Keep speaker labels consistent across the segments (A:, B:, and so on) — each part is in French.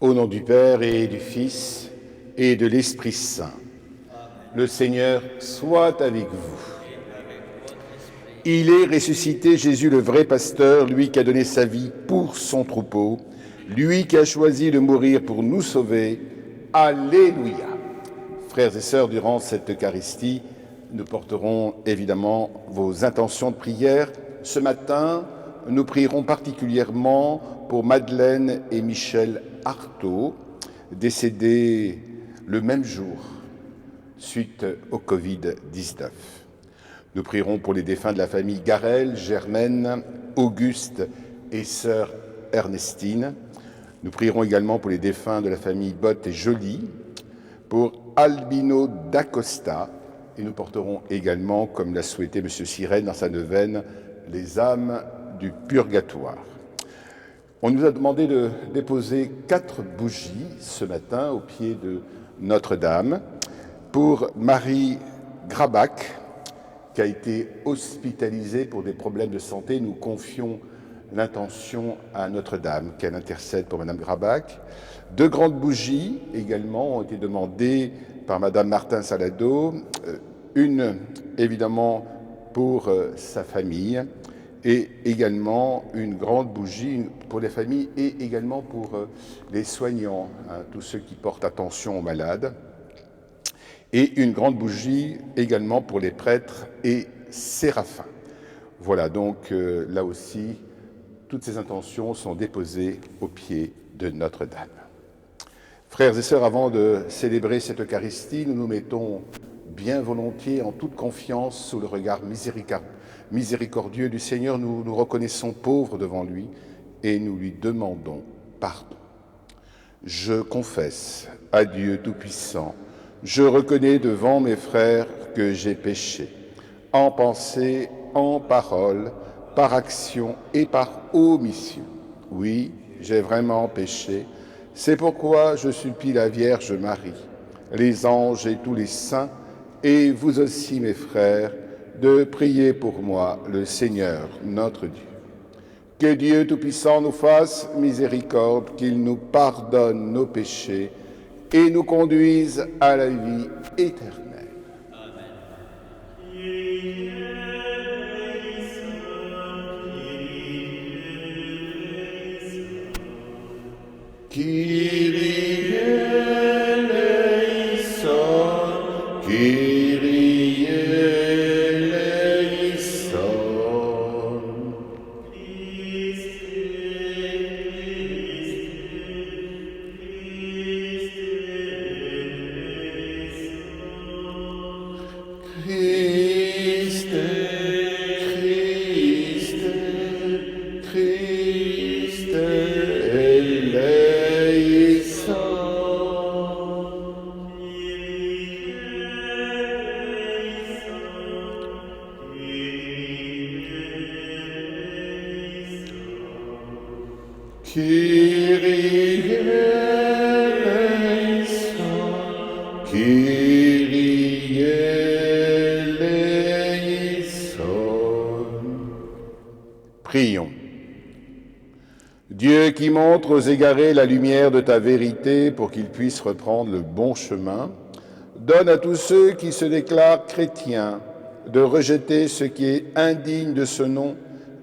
A: Au nom du Père et du Fils et de l'Esprit Saint. Le Seigneur soit avec vous. Il est ressuscité, Jésus le vrai pasteur, lui qui a donné sa vie pour son troupeau, lui qui a choisi de mourir pour nous sauver. Alléluia. Frères et sœurs, durant cette Eucharistie, nous porterons évidemment vos intentions de prière. Ce matin, nous prierons particulièrement pour Madeleine et Michel Artaud, décédés le même jour suite au Covid-19. Nous prierons pour les défunts de la famille Garel, Germaine, Auguste et sœur Ernestine. Nous prierons également pour les défunts de la famille Bott et Joly, pour Albino d'Acosta, et nous porterons également, comme l'a souhaité M. Sirène dans sa neuvaine, les âmes du purgatoire. On nous a demandé de déposer 4 bougies ce matin au pied de Notre-Dame pour Marie Grabac, qui a été hospitalisée pour des problèmes de santé. Nous confions l'intention à Notre-Dame, qu'elle intercède pour Madame Grabac. 2 grandes bougies également ont été demandées par Madame Martin Salado, une évidemment pour sa famille et également une grande bougie pour les familles et également pour les soignants, tous ceux qui portent attention aux malades, et une grande bougie également pour les prêtres et séraphins. Voilà, donc là aussi, toutes ces intentions sont déposées au pied de Notre-Dame. Frères et sœurs, avant de célébrer cette Eucharistie, nous nous mettons bien volontiers, en toute confiance, sous le regard miséricordieux du Seigneur. Nous nous reconnaissons pauvres devant lui et nous lui demandons pardon. Je confesse à Dieu Tout-Puissant, je reconnais devant mes frères que j'ai péché, en pensée, en parole, par action et par omission. Oui, j'ai vraiment péché. C'est pourquoi je supplie la Vierge Marie, les anges et tous les saints, et vous aussi, mes frères, de prier pour moi, le Seigneur, notre Dieu. Que Dieu Tout-Puissant nous fasse miséricorde, qu'il nous pardonne nos péchés et nous conduise à la vie éternelle. Amen. Kyrie eleison, Kyrie eleison. Kyrie eleison, Kyrie eleison. Prions. Dieu qui montre aux égarés la lumière de ta vérité pour qu'ils puissent reprendre le bon chemin, donne à tous ceux qui se déclarent chrétiens de rejeter ce qui est indigne de ce nom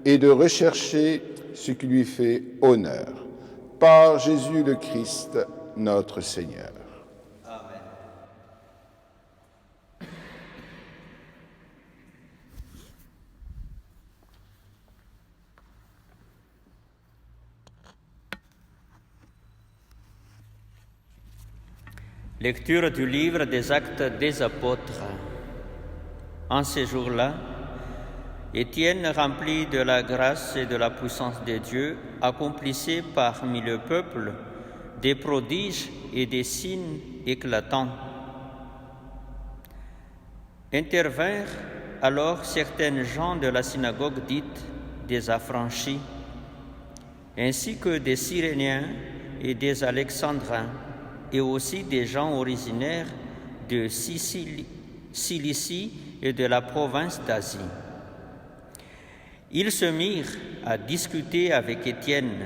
A: et de rechercher ce qui lui fait honneur. Par Jésus le Christ, notre Seigneur.
B: Amen. Lecture du livre des Actes des Apôtres. En ces jours-là, Étienne, rempli de la grâce et de la puissance de Dieu, accomplissait parmi le peuple des prodiges et des signes éclatants. Intervinrent alors certaines gens de la synagogue dite des Affranchis, ainsi que des Cyréniens et des Alexandrins, et aussi des gens originaires de Cilicie et de la province d'Asie. Ils se mirent à discuter avec Étienne,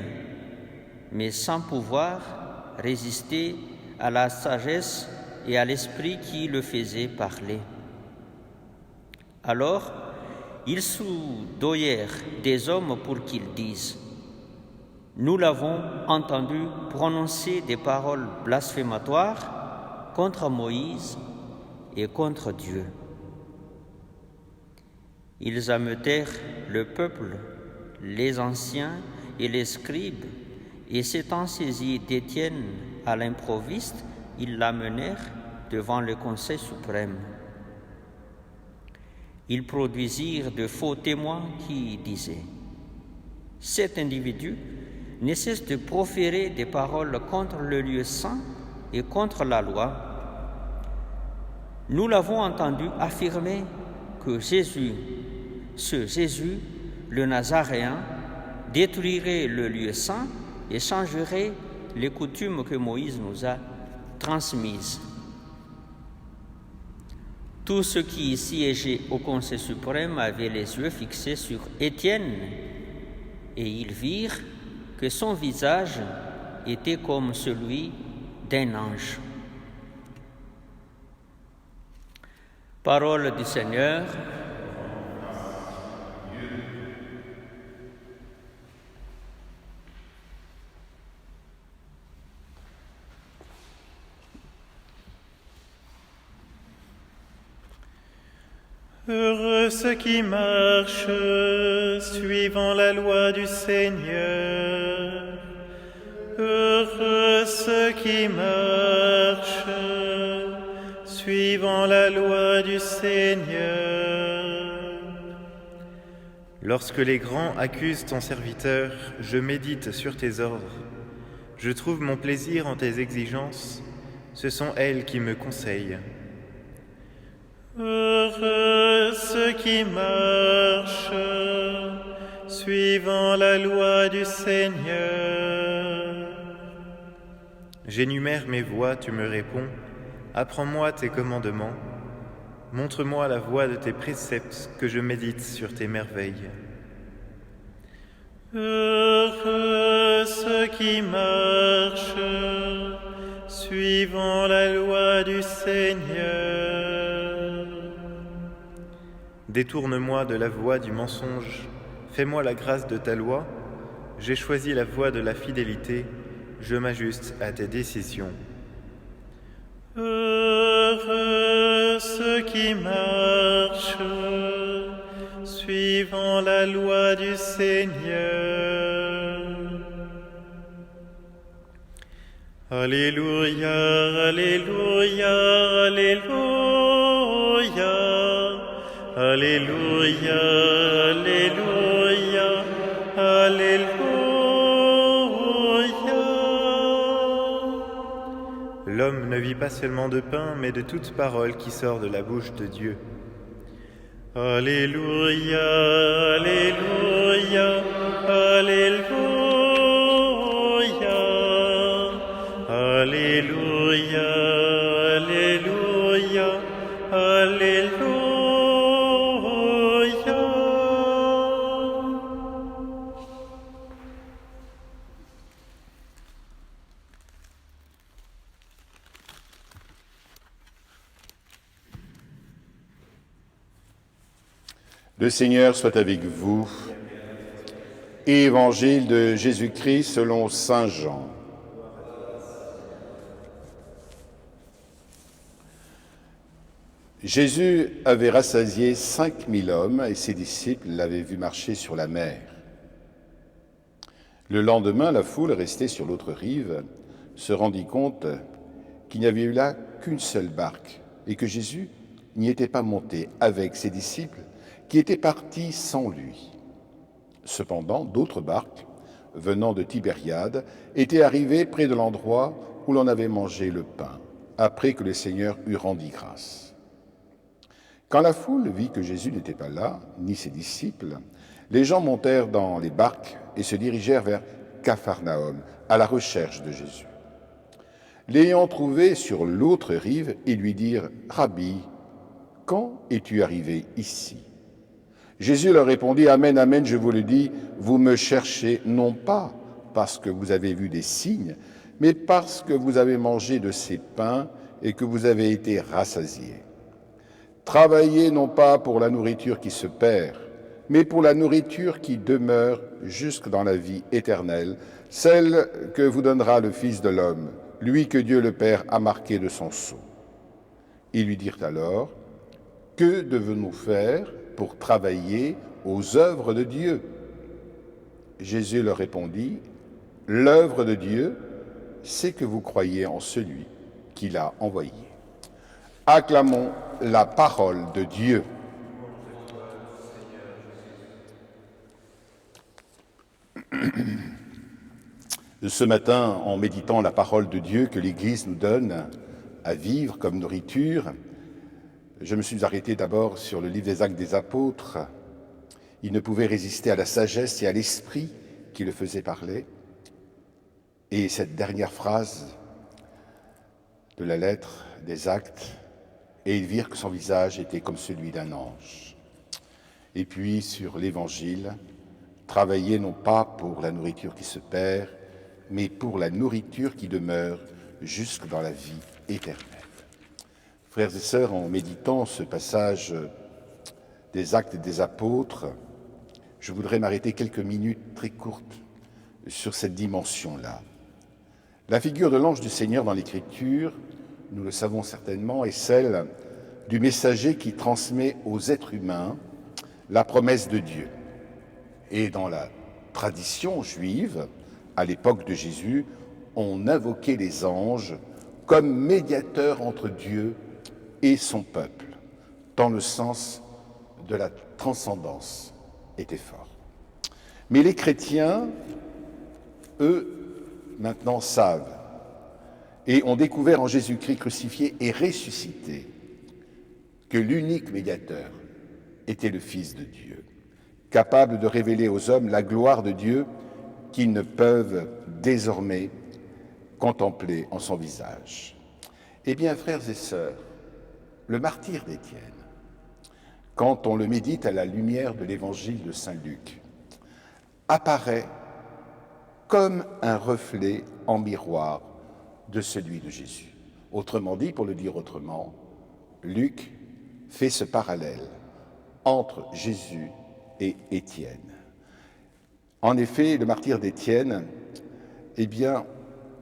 B: mais sans pouvoir, résister à la sagesse et à l'esprit qui le faisait parler. Alors, ils soudoyèrent des hommes pour qu'ils disent « Nous l'avons entendu prononcer des paroles blasphématoires contre Moïse et contre Dieu. » Ils ameutèrent le peuple, les anciens et les scribes, et s'étant saisis d'Étienne à l'improviste, ils l'amenèrent devant le Conseil suprême. Ils produisirent de faux témoins qui disaient « Cet individu ne cesse de proférer des paroles contre le lieu saint et contre la loi. Nous l'avons entendu affirmer que Jésus, le Nazaréen, détruirait le lieu saint et changerait les coutumes que Moïse nous a transmises. » Tous ceux qui siégeaient au Conseil suprême avaient les yeux fixés sur Étienne, et ils virent que son visage était comme celui d'un ange. Parole du Seigneur.
C: Heureux ceux qui marchent suivant la loi du Seigneur. Heureux ceux qui marchent suivant la loi du Seigneur. Lorsque les grands accusent ton serviteur, je médite sur tes ordres. Je trouve mon plaisir en tes exigences, ce sont elles qui me conseillent. Heureux ceux qui marchent suivant la loi du Seigneur. J'énumère mes voies, tu me réponds. Apprends-moi tes commandements. Montre-moi la voie de tes préceptes, que je médite sur tes merveilles. Heureux ceux qui marchent suivant la loi du Seigneur. Détourne-moi de la voie du mensonge, fais-moi la grâce de ta loi. J'ai choisi la voie de la fidélité, je m'ajuste à tes décisions. Heureux ceux qui marchent suivant la loi du Seigneur. Alléluia, Alléluia, Alléluia. Alléluia, Alléluia, Alléluia. L'homme ne vit pas seulement de pain, mais de toute parole qui sort de la bouche de Dieu. Alléluia, Alléluia, Alléluia. Alléluia, Alléluia, Alléluia.
A: Le Seigneur soit avec vous. Évangile de Jésus-Christ selon saint Jean. Jésus avait rassasié 5000 hommes et ses disciples l'avaient vu marcher sur la mer. Le lendemain, la foule restée sur l'autre rive se rendit compte qu'il n'y avait eu là qu'une seule barque et que Jésus n'y était pas monté avec ses disciples qui étaient partis sans lui. Cependant, d'autres barques, venant de Tibériade, étaient arrivées près de l'endroit où l'on avait mangé le pain, après que le Seigneur eut rendu grâce. Quand la foule vit que Jésus n'était pas là, ni ses disciples, les gens montèrent dans les barques et se dirigèrent vers Capharnaüm, à la recherche de Jésus. L'ayant trouvé sur l'autre rive, ils lui dirent « Rabbi, quand es-tu arrivé ici ?» Jésus leur répondit « Amen, amen, je vous le dis, vous me cherchez non pas parce que vous avez vu des signes, mais parce que vous avez mangé de ces pains et que vous avez été rassasiés. Travaillez non pas pour la nourriture qui se perd, mais pour la nourriture qui demeure jusque dans la vie éternelle, celle que vous donnera le Fils de l'homme, lui que Dieu le Père a marqué de son sceau. » Ils lui dirent alors, « Que devons-nous faire pour travailler aux œuvres de Dieu ?» Jésus leur répondit, « L'œuvre de Dieu, c'est que vous croyez en celui qui l'a envoyé. » Acclamons la parole de Dieu. Ce matin, en méditant la parole de Dieu que l'Église nous donne à vivre comme nourriture, je me suis arrêté d'abord sur le livre des Actes des Apôtres. Il ne pouvait résister à la sagesse et à l'esprit qui le faisait parler. Et cette dernière phrase de la lettre des Actes, et ils virent que son visage était comme celui d'un ange. Et puis sur l'Évangile, travaillez non pas pour la nourriture qui se perd, mais pour la nourriture qui demeure jusque dans la vie éternelle. Frères et sœurs, en méditant ce passage des Actes des Apôtres, je voudrais m'arrêter quelques minutes très courtes sur cette dimension-là. La figure de l'ange du Seigneur dans l'Écriture, nous le savons certainement, est celle du messager qui transmet aux êtres humains la promesse de Dieu. Et dans la tradition juive, à l'époque de Jésus, on invoquait les anges comme médiateurs entre Dieu et son peuple, tant le sens de la transcendance était fort. Mais les chrétiens, eux, maintenant savent et ont découvert en Jésus-Christ crucifié et ressuscité que l'unique médiateur était le Fils de Dieu, capable de révéler aux hommes la gloire de Dieu qu'ils ne peuvent désormais contempler en son visage. Eh bien, frères et sœurs, le martyre d'Étienne, quand on le médite à la lumière de l'évangile de saint Luc, apparaît comme un reflet en miroir de celui de Jésus. Autrement dit, pour le dire autrement, Luc fait ce parallèle entre Jésus et Étienne. En effet, le martyre d'Étienne, eh bien,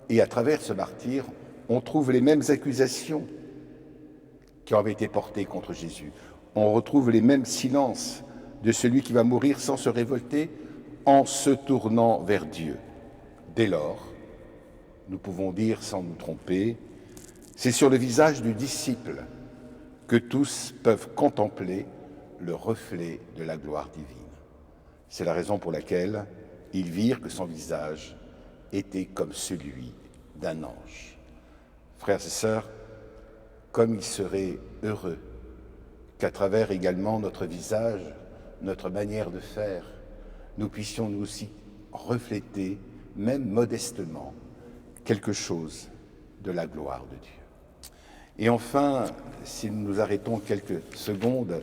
A: et à travers ce martyre, on trouve les mêmes accusations qui avaient été portées contre Jésus. On retrouve les mêmes silences de celui qui va mourir sans se révolter en se tournant vers Dieu. Dès lors, nous pouvons dire sans nous tromper, c'est sur le visage du disciple que tous peuvent contempler le reflet de la gloire divine. C'est la raison pour laquelle ils virent que son visage était comme celui d'un ange. Frères et sœurs, comme il serait heureux qu'à travers également notre visage, notre manière de faire, nous puissions nous aussi refléter, même modestement, quelque chose de la gloire de Dieu. Et enfin, si nous nous arrêtons quelques secondes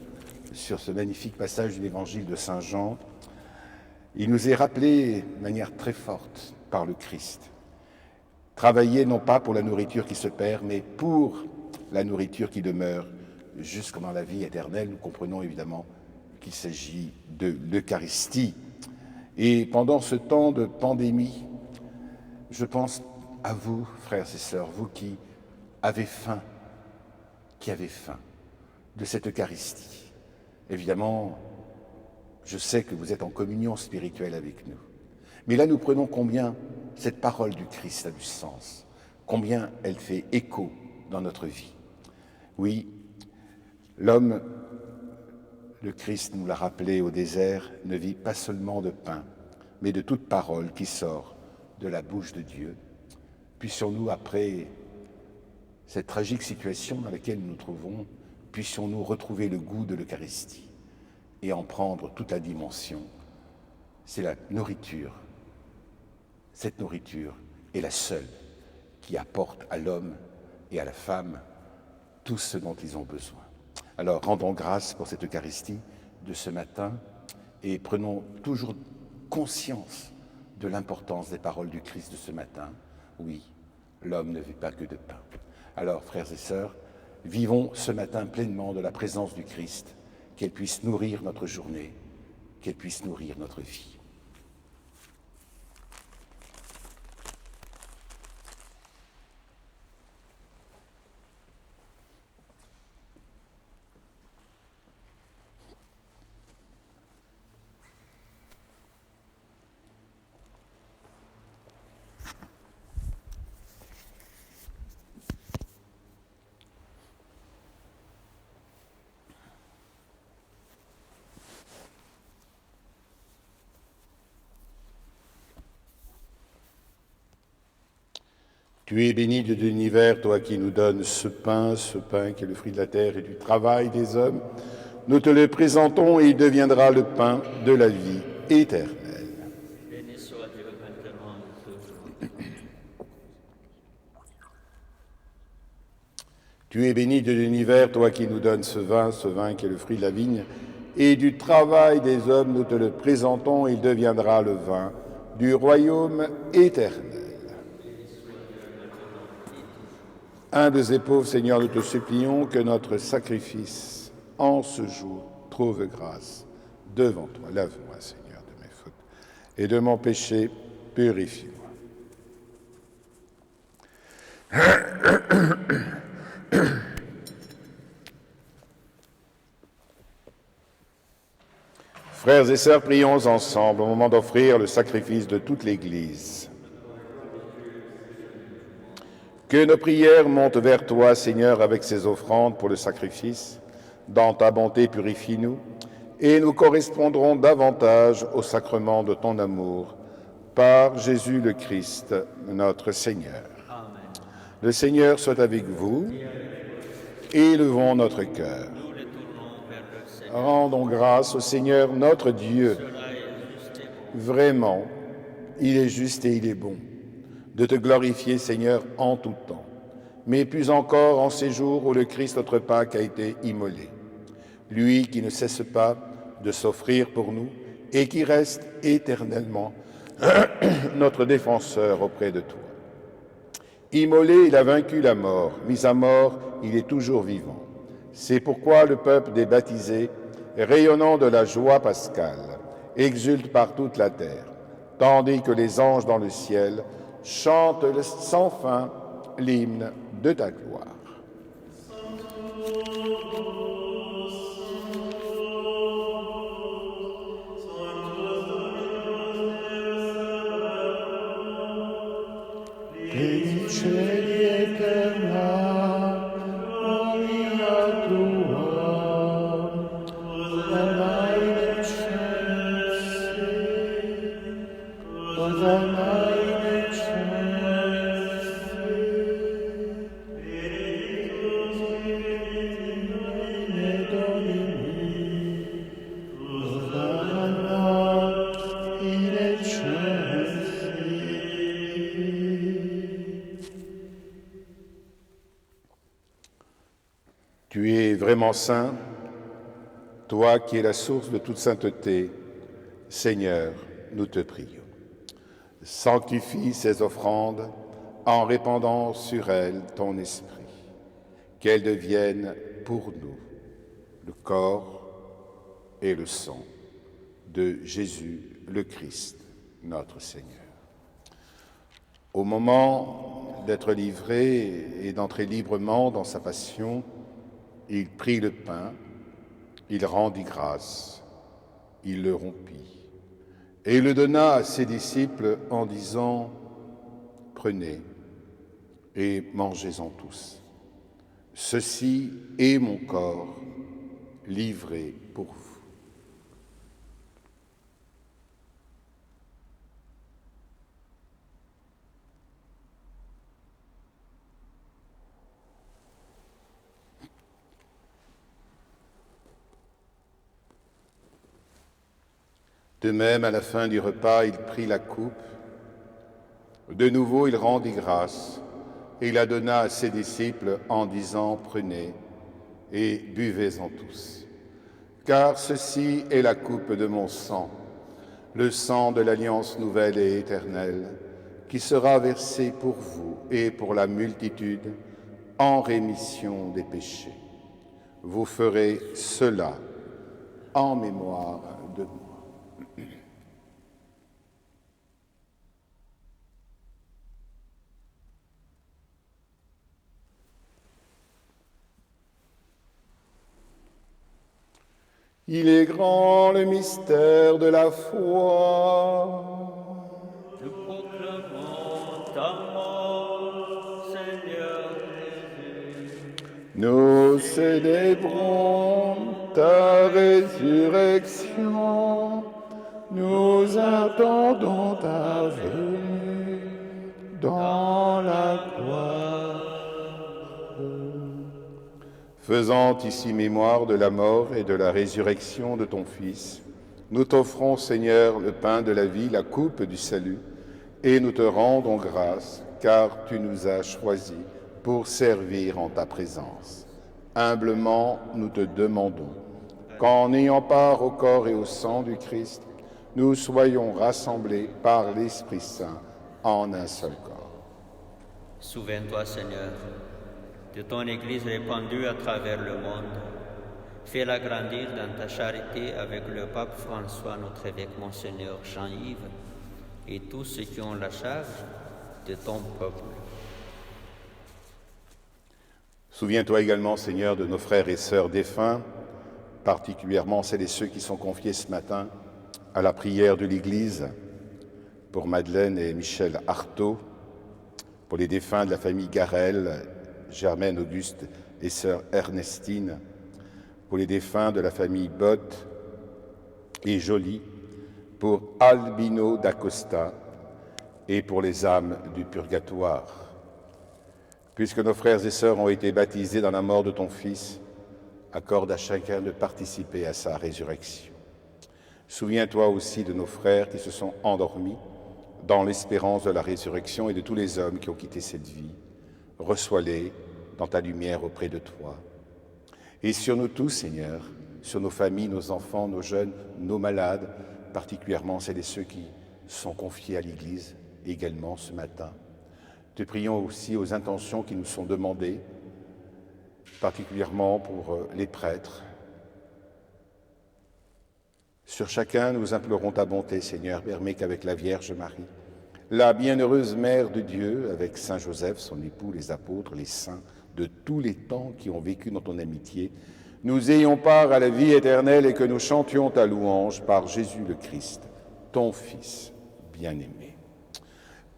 A: sur ce magnifique passage de l'évangile de saint Jean, il nous est rappelé de manière très forte par le Christ. Travaillez non pas pour la nourriture qui se perd, mais pour la nourriture qui demeure jusque dans la vie éternelle. Nous comprenons évidemment qu'il s'agit de l'Eucharistie. Et pendant ce temps de pandémie, je pense à vous, frères et sœurs, vous qui avez faim de cette Eucharistie. Évidemment, je sais que vous êtes en communion spirituelle avec nous. Mais là, nous prenons combien cette parole du Christ a du sens, combien elle fait écho dans notre vie. Oui, l'homme, le Christ nous l'a rappelé au désert, ne vit pas seulement de pain, mais de toute parole qui sort de la bouche de Dieu. Puissions-nous, après cette tragique situation dans laquelle nous nous trouvons, puissions-nous retrouver le goût de l'Eucharistie et en prendre toute la dimension. C'est la nourriture. Cette nourriture est la seule qui apporte à l'homme et à la femme tout ce dont ils ont besoin. Alors, rendons grâce pour cette Eucharistie de ce matin et prenons toujours conscience de l'importance des paroles du Christ de ce matin. Oui, L'homme ne vit pas que de pain. Alors, frères et sœurs, vivons ce matin pleinement de la présence du Christ, qu'elle puisse nourrir notre journée, qu'elle puisse nourrir notre vie. Tu es béni de l'univers, toi qui nous donnes ce pain qui est le fruit de la terre et du travail des hommes. Nous te le présentons et il deviendra le pain de la vie éternelle.
B: Béni soit Dieu maintenant et toujours.
A: Tu es béni de l'univers, toi qui nous donnes ce vin qui est le fruit de la vigne, et du travail des hommes, nous te le présentons, il deviendra le vin du royaume éternel. Humbles et pauvres, Seigneur, nous te supplions que notre sacrifice en ce jour trouve grâce devant toi. Lave-moi, Seigneur, de mes fautes et de mon péché, purifie-moi. Frères et sœurs, prions ensemble au moment d'offrir le sacrifice de toute l'Église. Que nos prières montent vers toi, Seigneur, avec ces offrandes pour le sacrifice. Dans ta bonté, purifie-nous, et nous correspondrons davantage au sacrement de ton amour, par Jésus le Christ, notre Seigneur.
B: Amen.
A: Le Seigneur soit avec vous. Élevons notre cœur.
B: Nous les tournons vers le Seigneur.
A: Rendons grâce au Seigneur notre Dieu.
B: Cela est juste et bon.
A: Vraiment, il est juste et il est bon de te glorifier, Seigneur, en tout temps, mais plus encore en ces jours où le Christ, notre Pâque, a été immolé. Lui qui ne cesse pas de s'offrir pour nous et qui reste éternellement notre défenseur auprès de toi. Immolé, il a vaincu la mort, mis à mort, il est toujours vivant. C'est pourquoi le peuple des baptisés, rayonnant de la joie pascale, exulte par toute la terre, tandis que les anges dans le ciel chantent sans fin l'hymne de ta gloire. Tu es vraiment saint, toi qui es la source de toute sainteté. Seigneur, nous te prions. Sanctifie ces offrandes en répandant sur elles ton esprit, qu'elles deviennent pour nous le corps et le sang de Jésus le Christ, notre Seigneur. Au moment d'être livré et d'entrer librement dans sa passion, il prit le pain, il rendit grâce, il le rompit et le donna à ses disciples en disant « Prenez et mangez-en tous. Ceci est mon corps livré pour vous. » De même, à la fin du repas, il prit la coupe. De nouveau, il rendit grâce et la donna à ses disciples en disant « Prenez et buvez-en tous, car ceci est la coupe de mon sang, le sang de l'alliance nouvelle et éternelle, qui sera versé pour vous et pour la multitude en rémission des péchés. Vous ferez cela en mémoire de moi. Il est grand le mystère de la foi.
B: Nous proclamons ta mort, Seigneur Jésus.
A: Nous célébrons ta résurrection. Nous attendons ta venue dans la gloire. Faisant ici mémoire de la mort et de la résurrection de ton Fils, nous t'offrons, Seigneur, le pain de la vie, la coupe du salut, et nous te rendons grâce, car tu nous as choisis pour servir en ta présence. Humblement, nous te demandons qu'en ayant part au corps et au sang du Christ, nous soyons rassemblés par l'Esprit Saint en un seul corps.
B: Souviens-toi, Seigneur, de ton Église répandue à travers le monde. Fais-la grandir dans ta charité avec le pape François, notre évêque Monseigneur Jean-Yves, et tous ceux qui ont la charge de ton peuple.
A: Souviens-toi également, Seigneur, de nos frères et sœurs défunts, particulièrement celles et ceux qui sont confiés ce matin à la prière de l'Église, pour Madeleine et Michel Artaud, pour les défunts de la famille Garel, Germaine Auguste et sœur Ernestine, pour les défunts de la famille Bott et Joly, pour Albino d'Acosta et pour les âmes du purgatoire. Puisque nos frères et sœurs ont été baptisés dans la mort de ton Fils, accorde à chacun de participer à sa résurrection. Souviens-toi aussi de nos frères qui se sont endormis dans l'espérance de la résurrection et de tous les hommes qui ont quitté cette vie. Reçois-les dans ta lumière auprès de toi. Et sur nous tous, Seigneur, sur nos familles, nos enfants, nos jeunes, nos malades, particulièrement celles et ceux qui sont confiés à l'Église également ce matin. Te prions aussi aux intentions qui nous sont demandées, particulièrement pour les prêtres. Sur chacun, nous implorons ta bonté, Seigneur. Permets qu'avec la Vierge Marie, la bienheureuse Mère de Dieu, avec Saint Joseph, son époux, les apôtres, les saints de tous les temps qui ont vécu dans ton amitié, nous ayons part à la vie éternelle et que nous chantions ta louange par Jésus le Christ, ton Fils bien-aimé.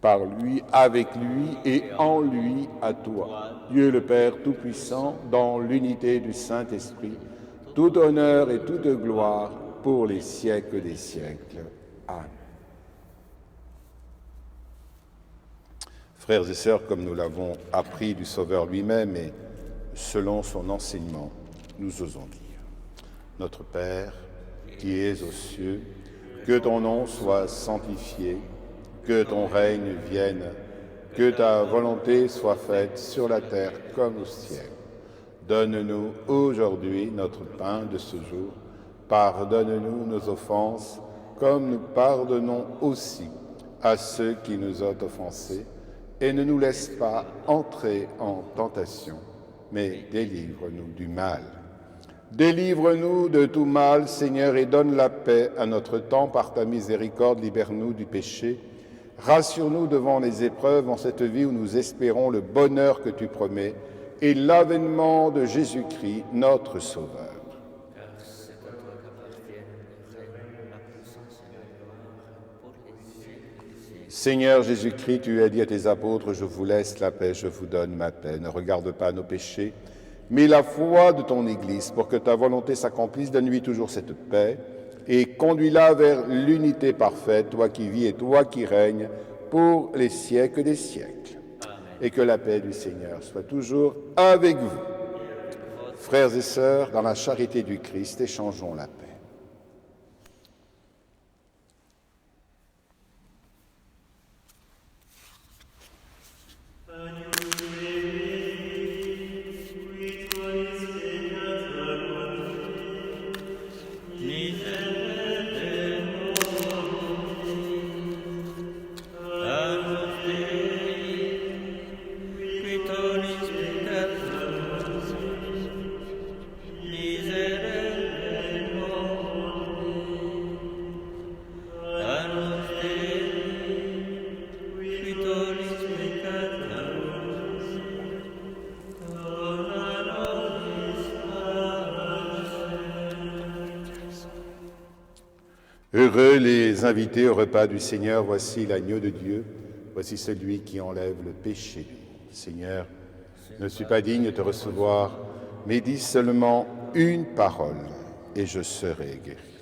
A: Par lui, avec lui et en lui, à toi, Dieu le Père Tout-Puissant, dans l'unité du Saint-Esprit, tout honneur et toute gloire pour les siècles des siècles. Amen. Frères et sœurs, comme nous l'avons appris du Sauveur lui-même et selon son enseignement, nous osons dire : Notre Père, qui es aux cieux, que ton nom soit sanctifié, que ton règne vienne, que ta volonté soit faite sur la terre comme au ciel. Donne-nous aujourd'hui notre pain de ce jour. Pardonne-nous nos offenses, comme nous pardonnons aussi à ceux qui nous ont offensés. Et ne nous laisse pas entrer en tentation, mais délivre-nous du mal. Délivre-nous de tout mal, Seigneur, et donne la paix à notre temps par ta miséricorde. Libère-nous du péché. Rassure-nous devant les épreuves en cette vie où nous espérons le bonheur que tu promets et l'avènement de Jésus-Christ, notre Sauveur. Seigneur Jésus-Christ, tu as dit à tes apôtres, je vous laisse la paix, je vous donne ma paix. Ne regarde pas nos péchés, mais la foi de ton Église, pour que ta volonté s'accomplisse. Donne-lui toujours cette paix et conduis-la vers l'unité parfaite, toi qui vis et toi qui règnes pour les siècles des siècles. Amen. Et que la paix du Seigneur soit toujours avec vous. Frères et sœurs, dans la charité du Christ, échangeons la paix.
B: Amen.
A: les invités au repas du Seigneur. Voici l'agneau de Dieu, voici celui qui enlève le péché du monde. Seigneur, je ne suis pas digne de te recevoir, mais dis seulement une parole et je serai guéri.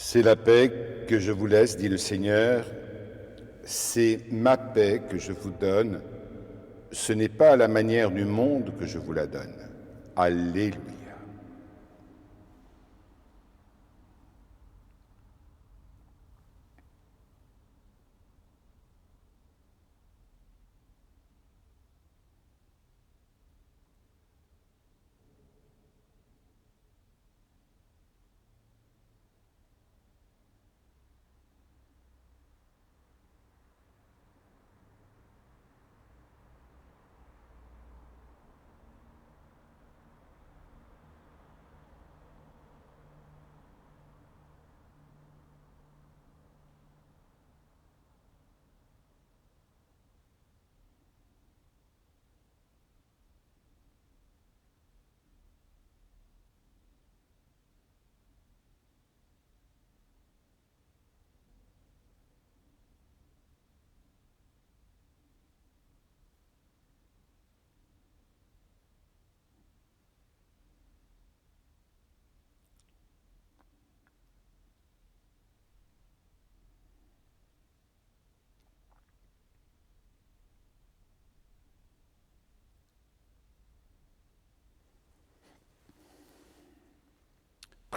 A: C'est la paix que je vous laisse, dit le Seigneur, c'est ma paix que je vous donne, ce n'est pas à la manière du monde que je vous la donne. Alléluia.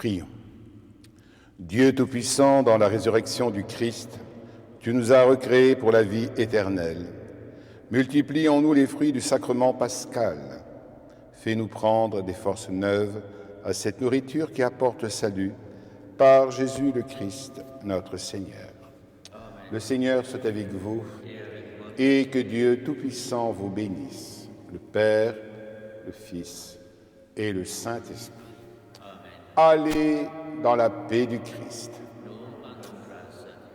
A: Prions. Dieu Tout-Puissant, dans la résurrection du Christ, tu nous as recréés pour la vie éternelle. Multiplie en nous les fruits du sacrement pascal. Fais-nous prendre des forces neuves à cette nourriture qui apporte salut, par Jésus le Christ, notre Seigneur. Amen. Le Seigneur soit avec vous et que Dieu Tout-Puissant vous bénisse, le Père, le Fils et le Saint-Esprit. Allez dans la paix du Christ.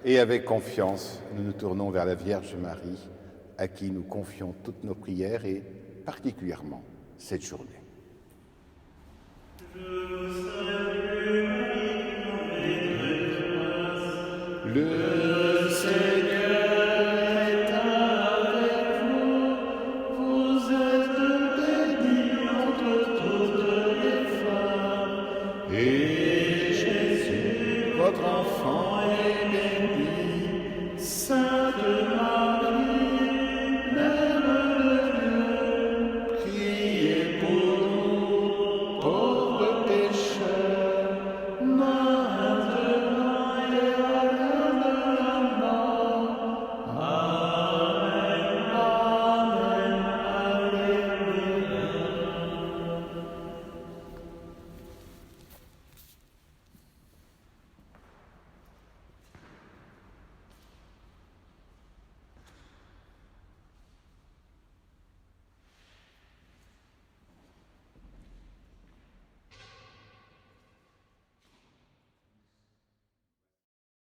A: Et avec confiance, nous nous tournons vers la Vierge Marie, à qui nous confions toutes nos prières et particulièrement cette journée. Le